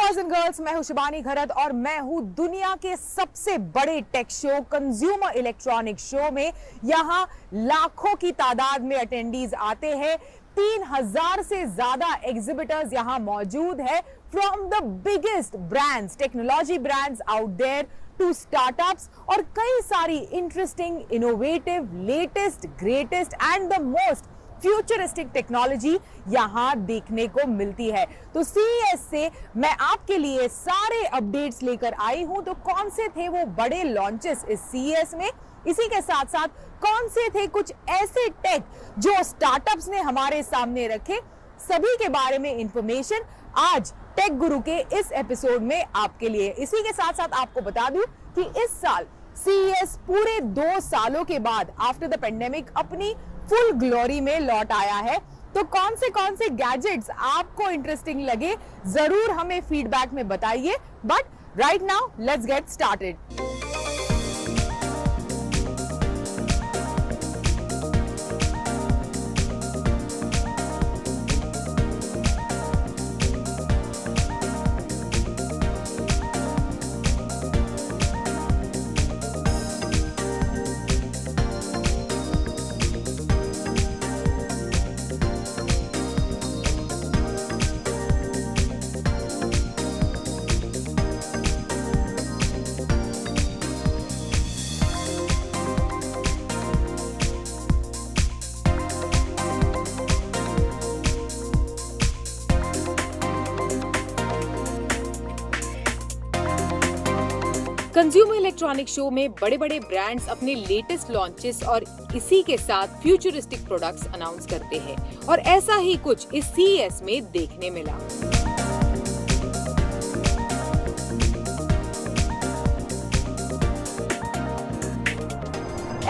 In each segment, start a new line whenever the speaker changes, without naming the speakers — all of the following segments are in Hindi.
बॉयज एंड गर्ल्स, मैं हूं शिबानी घरत और मैं हूं दुनिया के सबसे बड़े tech show consumer electronic show में। यहां लाखों की तादाद में अटेंडीज आते हैं। 3000 से ज्यादा एग्जिबिटर्स यहां मौजूद है, from the biggest brands, technology brands out there to startups, और कई सारी interesting, innovative, latest, greatest and the most futuristic technology यहां देखने को मिलती है। तो CES से मैं आपके लिए सारे अपडेट्स लेकर आई हूं। तो कौन से थे वो बड़े लॉन्चेस इस CES में, इसी के साथ साथ कौन से थे कुछ ऐसे टेक जो स्टार्टअप्स ने हमारे सामने रखे, सभी के बारे में इंफॉर्मेशन आज टेक गुरु के इस एपिसोड में आपके लिए। इसी के साथ साथ आपको बता दूं कि इस साल CES पूरे 2 सालों के बाद आफ्टर द पेंडेमिक अपनी फुल ग्लोरी में लौट आया है। तो कौन से गैजेट्स आपको इंटरेस्टिंग लगे, जरूर हमें फीडबैक में बताइए। But right now let's get started. Consumer electronic show में बड़े बड़े ब्रांड्स अपने लेटेस्ट लॉन्चेस और इसी के साथ फ्यूचरिस्टिक प्रोडक्ट्स अनाउंस करते हैं, और ऐसा ही कुछ इस CES में देखने मिला।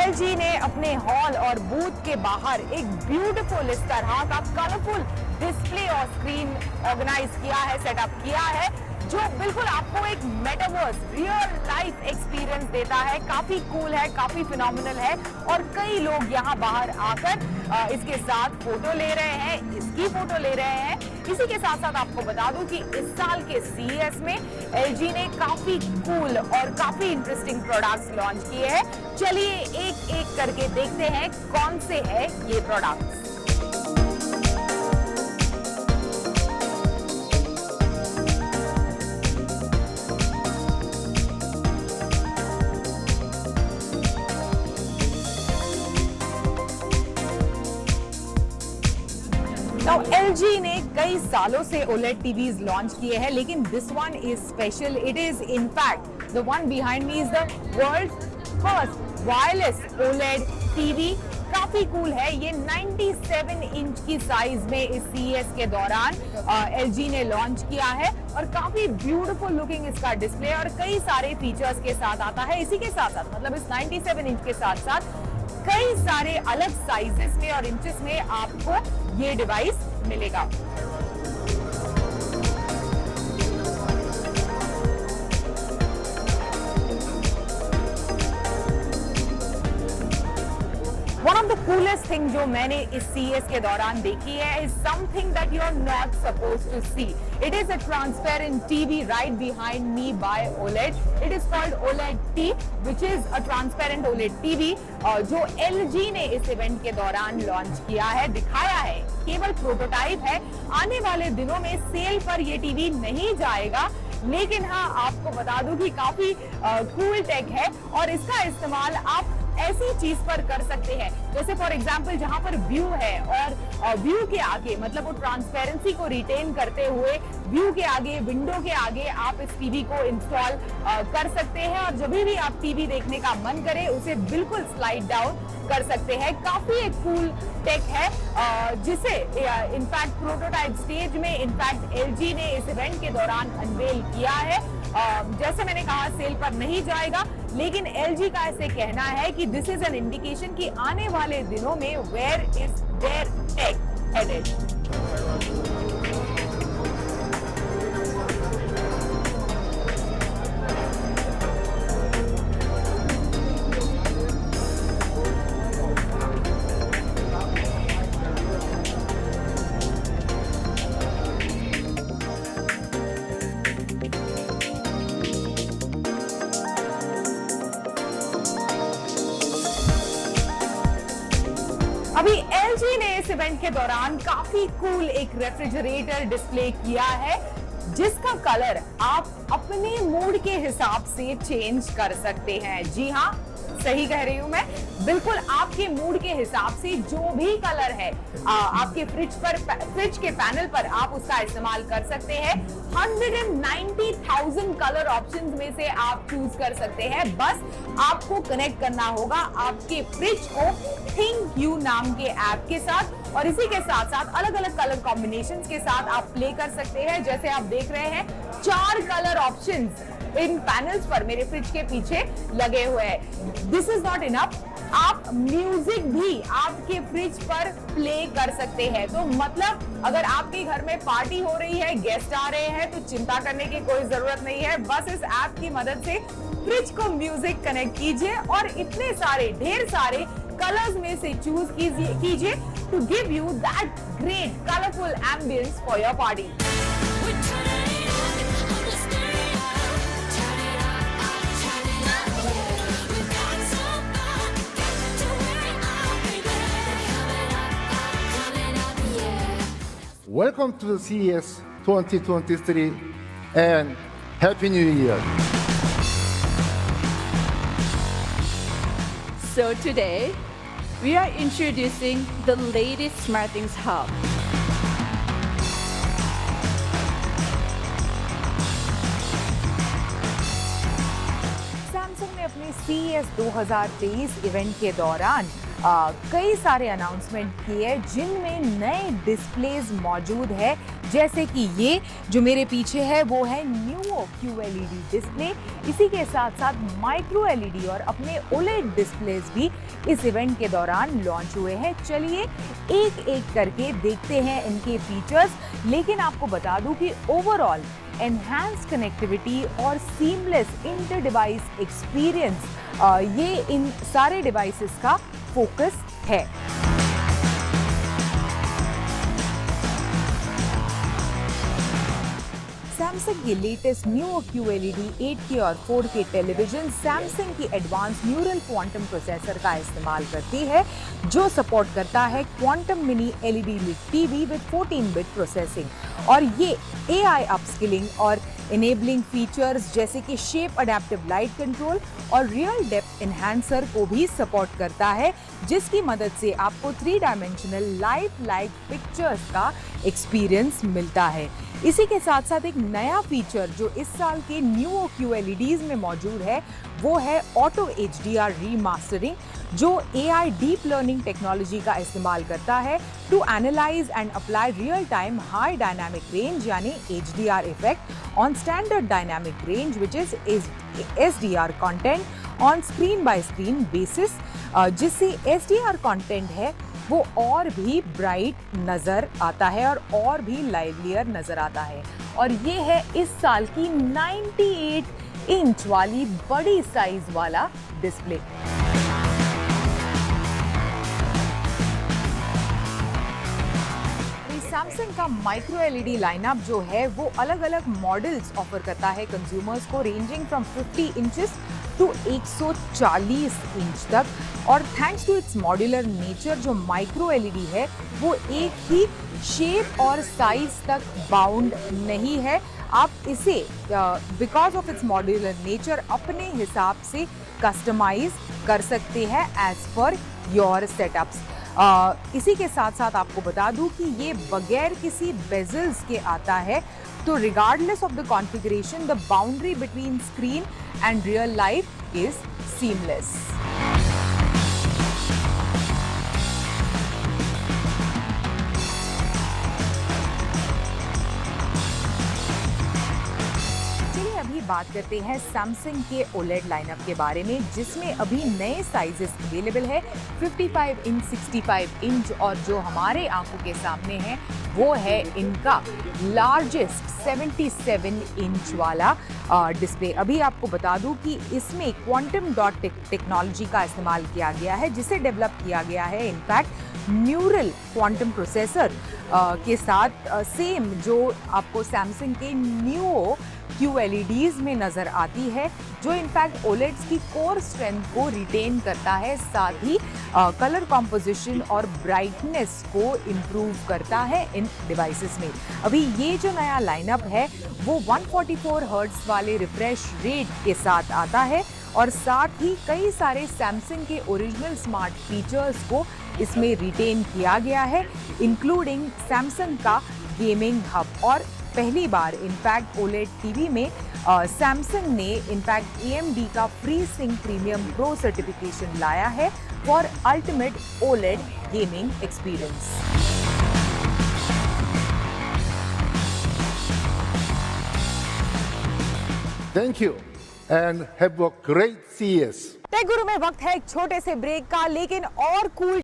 LG ने अपने हॉल और बूथ के बाहर एक ब्यूटीफुल इस तरह का कलरफुल डिस्प्ले और स्क्रीन ऑर्गेनाइज किया है, सेटअप किया है, जो बिल्कुल आपको एक मेटावर्स रियल लाइफ एक्सपीरियंस देता है। काफी कूल है, काफी फिनोमिनल है, और कई लोग यहाँ बाहर आकर इसके साथ फोटो ले रहे हैं, इसकी फोटो ले रहे हैं। इसी के साथ साथ आपको बता दूं कि इस साल के CES में LG ने काफी कूल और काफी इंटरेस्टिंग प्रोडक्ट्स लॉन्च किए हैं। चलिए एक एक करके देखते हैं कौन से है ये प्रोडक्ट्स। Now, LG ने कई सालों से OLED TVs लॉन्च किए हैं, लेकिन this one is special. It is in fact the one behind me is the world's first wireless OLED TV। काफी कूल है ये। 97 इंच की साइज में इस CES के दौरान LG ने लॉन्च किया है, और काफी ब्यूटीफुल लुकिंग इसका डिस्प्ले और कई सारे फीचर्स के साथ आता है। इसी के साथ साथ मतलब इस 97 इंच के साथ साथ कई सारे अलग साइजेस में और इंचेस में आपको ये डिवाइस मिलेगा। One of the coolest thing जो मैंने इस CES के दौरान देखी है is something that you are not supposed to see. It is a transparent TV right behind me by OLED. It is called OLED T, which is a transparent OLED TV जो LG ने इस इवेंट के दौरान लॉन्च किया है, दिखाया है। केवल प्रोटोटाइप है, आने वाले दिनों में सेल पर ये टीवी नहीं जाएगा, लेकिन हाँ आपको बता दूं कि काफी कूल टेक है, और इसका इस्तेमाल आप ऐसी चीज पर कर सकते हैं जैसे फॉर एग्जांपल जहां पर व्यू है, और व्यू के आगे मतलब वो ट्रांसपेरेंसी को रिटेन करते हुए व्यू के आगे, विंडो के आगे आप इस टीवी को इंस्टॉल कर सकते हैं, और जब भी आप टीवी देखने का मन करे उसे बिल्कुल स्लाइड डाउन कर सकते हैं। काफी एक कूल टेक है, जिसे इनफैक्ट प्रोटोटाइप स्टेज में इनफैक्ट LG ने इस इवेंट के दौरान अनवेल किया है। जैसे मैंने कहा सेल पर नहीं जाएगा, लेकिन LG का ऐसे कहना है कि दिस इज एन इंडिकेशन कि आने वाले दिनों में where is there tech headed. LG ने इस इवेंट के दौरान काफी कूल एक रेफ्रिजरेटर डिस्प्ले किया है, जिसका कलर आप अपने मूड के हिसाब से चेंज कर सकते हैं। जी हाँ, सही कह रही हूं मैं, बिल्कुल आपके मूड के हिसाब से जो भी कलर है आपके फ्रिज के पैनल पर आप उसका इस्तेमाल कर सकते हैं। 190,000 कलर ऑप्शंस में से आप चूज कर सकते हैं। बस आपको कनेक्ट करना होगा आपके फ्रिज को थिंक यू नाम के ऐप के साथ, और इसी के साथ साथ अलग अलग कलर कॉम्बिनेशंस के साथ आप प्ले कर सकते हैं। जैसे आप देख रहे हैं 4 कलर ऑप्शंस इन पैनल्स पर मेरे फ्रिज के पीछे लगे हुए हैं। दिस इज नॉट इनफ, आप म्यूजिक भी आपके फ्रिज पर प्ले कर सकते हैं। तो मतलब अगर आपके घर में पार्टी हो रही है, गेस्ट आ रहे हैं, तो चिंता करने की कोई जरूरत नहीं है। बस इस ऐप की मदद से फ्रिज को म्यूजिक कनेक्ट कीजिए और इतने सारे ढेर सारे कलर्स में से चूज कीजिए to give you that great colourful ambience for your party.
Welcome to the CES 2023 and Happy New Year.
So today, we are introducing the latest SmartThings Hub.
Samsung ने अपने CES 2023 इवेंट के दौरान कई सारे अनाउंसमेंट किए, जिनमें नए डिस्प्लेज मौजूद है। जैसे कि ये जो मेरे पीछे है वो है न्यूओ QLED डिस्प्ले। इसी के साथ साथ माइक्रो LED और अपने OLED डिस्प्लेज भी इस इवेंट के दौरान लॉन्च हुए हैं। चलिए एक एक करके देखते हैं इनके फीचर्स, लेकिन आपको बता दूं कि ओवरऑल एनहांस कनेक्टिविटी और सीमलेस इंटर डिवाइस एक्सपीरियंस ये इन सारे डिवाइसेस का फोकस है। सैमसंग की लेटेस्ट न्यू QLED 8K और 4K टेलीविजन सैमसंग की एडवांस न्यूरल क्वांटम प्रोसेसर का इस्तेमाल करती है, जो सपोर्ट करता है quantum mini LED TV with 14-बिट प्रोसेसिंग। और ये AI अपस्किलिंग और इनेबलिंग फीचर्स जैसे कि शेप अडेप्टिव लाइट कंट्रोल और रियल डेप्थ एनहांसर को भी सपोर्ट करता है, जिसकी मदद से आपको 3 डायमेंशनल लाइफ लाइक पिक्चर्स का एक्सपीरियंस मिलता है। इसी के साथ साथ एक नया फीचर जो इस साल के न्यू QLEDs में मौजूद है वो है ऑटो HDR रीमास्टरिंग, जो AI डीप लर्निंग टेक्नोलॉजी का इस्तेमाल करता है to analyse and apply real time high dynamic range यानी HDR effect on standard dynamic range which is SDR content on screen by screen basis, जिससे SDR कंटेंट है वो और भी ब्राइट नजर आता है और भी लाइवलियर नजर आता है। और ये है इस साल की 98 इंच वाली बड़ी साइज वाला डिस्प्ले। सैमसंग का माइक्रो LED लाइनअप जो है वो अलग अलग मॉडल्स ऑफर करता है कंज्यूमर्स को, ranging from 50 inches to 140 inch तक। और thanks to its modular nature, जो माइक्रो LED है वो एक ही शेप और साइज तक बाउंड नहीं है। आप इसे because of its modular nature अपने हिसाब से कस्टमाइज कर सकते हैं एज पर योर सेटअप्स। इसी के साथ साथ आपको बता दूं कि ये बगैर किसी बेजल्स के आता है, तो regardless of the configuration the boundary between screen and real life is seamless. बात करते हैं सैमसंग के OLED लाइनअप के बारे में, जिसमें अभी नए साइजेस अवेलेबल है 55 इंच, 65 इंच, और जो हमारे आंखों के सामने है वो है इनका लार्जेस्ट 77 इंच वाला डिस्प्ले। अभी आपको बता दूं कि इसमें क्वांटम डॉट टेक्नोलॉजी का इस्तेमाल किया गया है, जिसे डेवलप किया गया है इनफैक्ट न्यूरल क्वांटम प्रोसेसर के साथ सेम जो आपको सैमसंग के न्यू QLEDs में नज़र आती है, जो इनफैक्ट OLEDs की कोर स्ट्रेंथ को रिटेन करता है, साथ ही कलर कॉम्पोजिशन और ब्राइटनेस को इम्प्रूव करता है इन डिवाइसेस में। अभी ये जो नया लाइनअप है वो 144 हर्ट्ज वाले रिफ्रेश रेट के साथ आता है और साथ ही कई सारे सैमसंग के ओरिजिनल स्मार्ट फीचर्स को इसमें रिटेन किया गया है, इंक्लूडिंग सैमसंग का गेमिंग हब। और पहली बार इनफैक्ट OLED टीवी में सैमसंग ने इनफैक्ट AMD का FreeSync प्रीमियम प्रो सर्टिफिकेशन लाया है for ultimate OLED gaming experience.
Thank you and have a great CES.
Tech guru में वक्त है एक छोटे से ब्रेक का, लेकिन और कूल